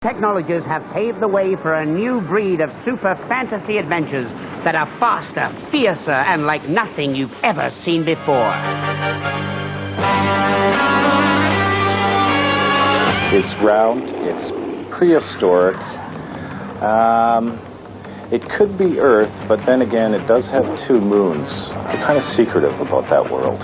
Technologies have paved the way for a new breed of super fantasy adventures that are faster, fiercer, and like nothing you've ever seen before. It's round, it's prehistoric. It could be Earth, but then again, it does have 2 moons. We're kind of secretive about that world.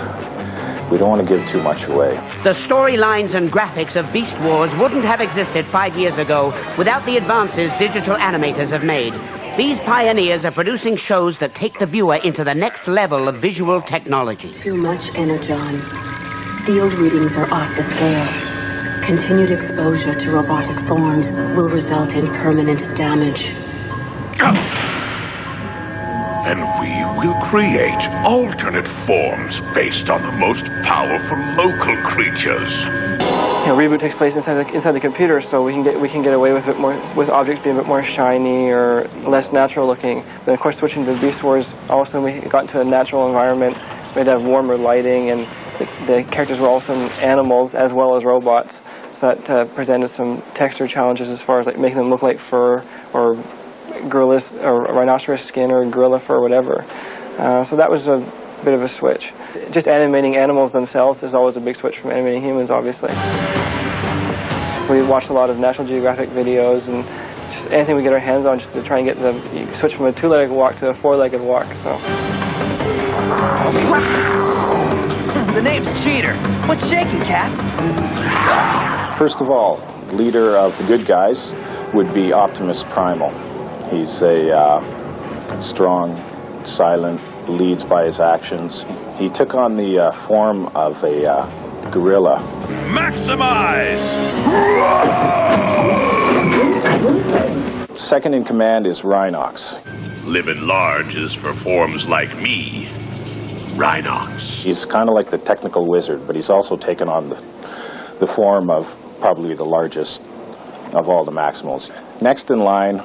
We don't want to give too much away. The storylines and graphics of Beast Wars wouldn't have existed 5 years ago without the advances digital animators have made. These pioneers are producing shows that take the viewer into the next level of visual technology. Too much energon. Field readings are off the scale. Continued exposure to robotic forms will result in permanent damage. Then we will create alternate forms based on the most powerful local creatures. You know, Reboot takes place inside the computer, so we can get away with it more, with objects being a bit more shiny or less natural looking. But of course, switching to Beast Wars, all of a sudden we got into a natural environment. We had to have warmer lighting, and the characters were also animals as well as robots. So that presented some texture challenges as far as like making them look like fur or gorilla or rhinoceros skin or gorilla fur or whatever. So that was a bit of a switch. Just animating animals themselves is always a big switch from animating humans, obviously. We watched a lot of National Geographic videos and just anything we get our hands on just to try and get the switch from a 2-legged walk to a 4-legged walk. So. The name's Cheater. What's shaking, cats? First of all, leader of the good guys would be Optimus Primal. He's a strong, silent, leads by his actions. He took on the form of a gorilla. Maximize! Second in command is Rhinox. Living large is for forms like me, Rhinox. He's kind of like the technical wizard, but he's also taken on the form of probably the largest of all the Maximals. Next in line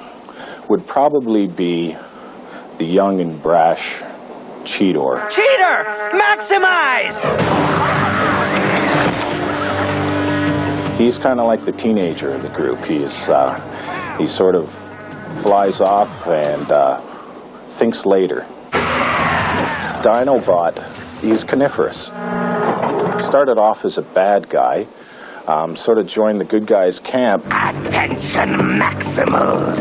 would probably be the young and brash Cheetor. Cheater! Maximize! He's kind of like the teenager of the group. He sort of flies off and thinks later. Dinobot, he's coniferous. Started off as a bad guy, sort of joined the good guys' camp. Attention, Maximals.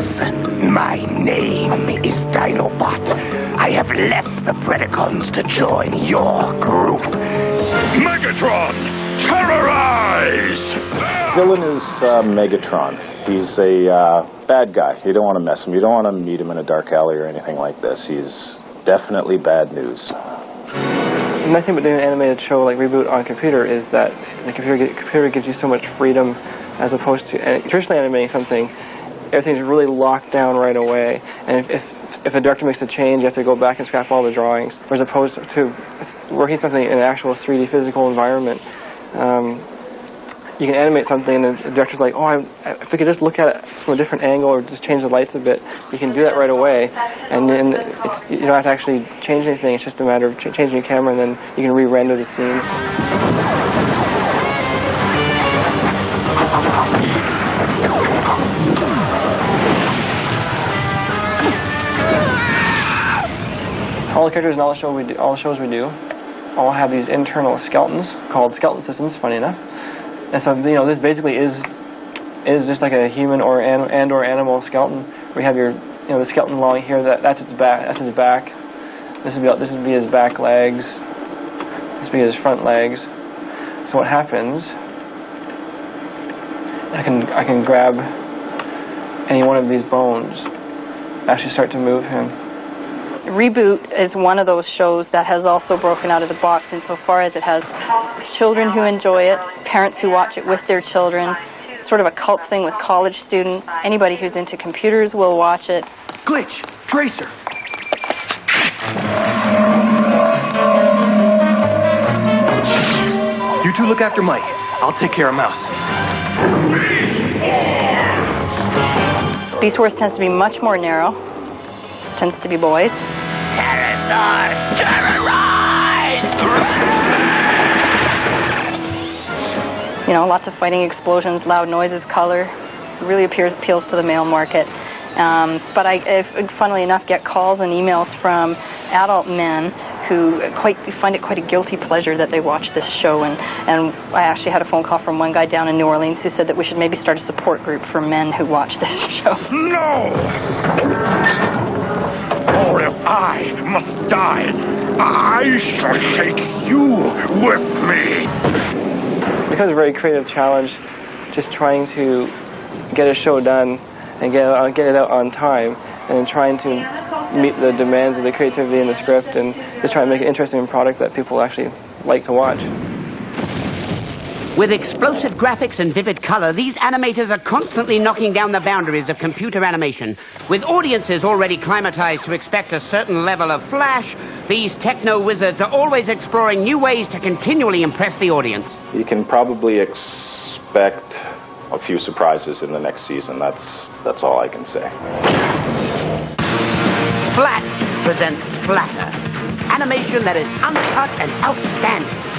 My name is Dinobot. I have left the Predacons to join your group. Megatron, terrorize! Villain is Megatron. He's a bad guy. You don't want to mess him. You don't want to meet him in a dark alley or anything like this. He's definitely bad news. The nice thing about doing an animated show like Reboot on computer is that the computer gives you so much freedom as opposed to traditionally animating something. Everything's really locked down right away, and if a director makes a change, you have to go back and scrap all the drawings. Whereas opposed to working something in an actual 3D physical environment, you can animate something and the director's like, oh, if we could just look at it from a different angle or just change the lights a bit, you can do that right away. And then you don't have to actually change anything. It's just a matter of changing your camera, and then you can re-render the scene. All the characters in all the shows we do, all have these internal skeletons called skeleton systems. Funny enough, and so this basically is just like a human or animal skeleton. We have the skeleton along here. That's its back. That's his back. This would be his back legs. This would be his front legs. So what happens? I can grab any one of these bones, actually start to move him. Reboot is one of those shows that has also broken out of the box insofar as it has children who enjoy it, parents who watch it with their children, sort of a cult thing with college students. Anybody who's into computers will watch it. Glitch! Tracer! You two look after Mike. I'll take care of Mouse. Beast Wars tends to be much more narrow. Tends to be boys. Lots of fighting, explosions, loud noises, color. really appeals to the male market. But I, funnily enough, get calls and emails from adult men who find it quite a guilty pleasure that they watch this show. And I actually had a phone call from one guy down in New Orleans who said that we should maybe start a support group for men who watch this show. No! Or if I must die, I shall take you with me. It becomes a very creative challenge just trying to get a show done and get it out on time, and then trying to meet the demands of the creativity in the script and just try to make an interesting product that people actually like to watch. With explosive graphics and vivid color, these animators are constantly knocking down the boundaries of computer animation. With audiences already climatized to expect a certain level of flash, these techno-wizards are always exploring new ways to continually impress the audience. You can probably expect a few surprises in the next season. That's all I can say. Splat presents Splatter, animation that is uncut and outstanding.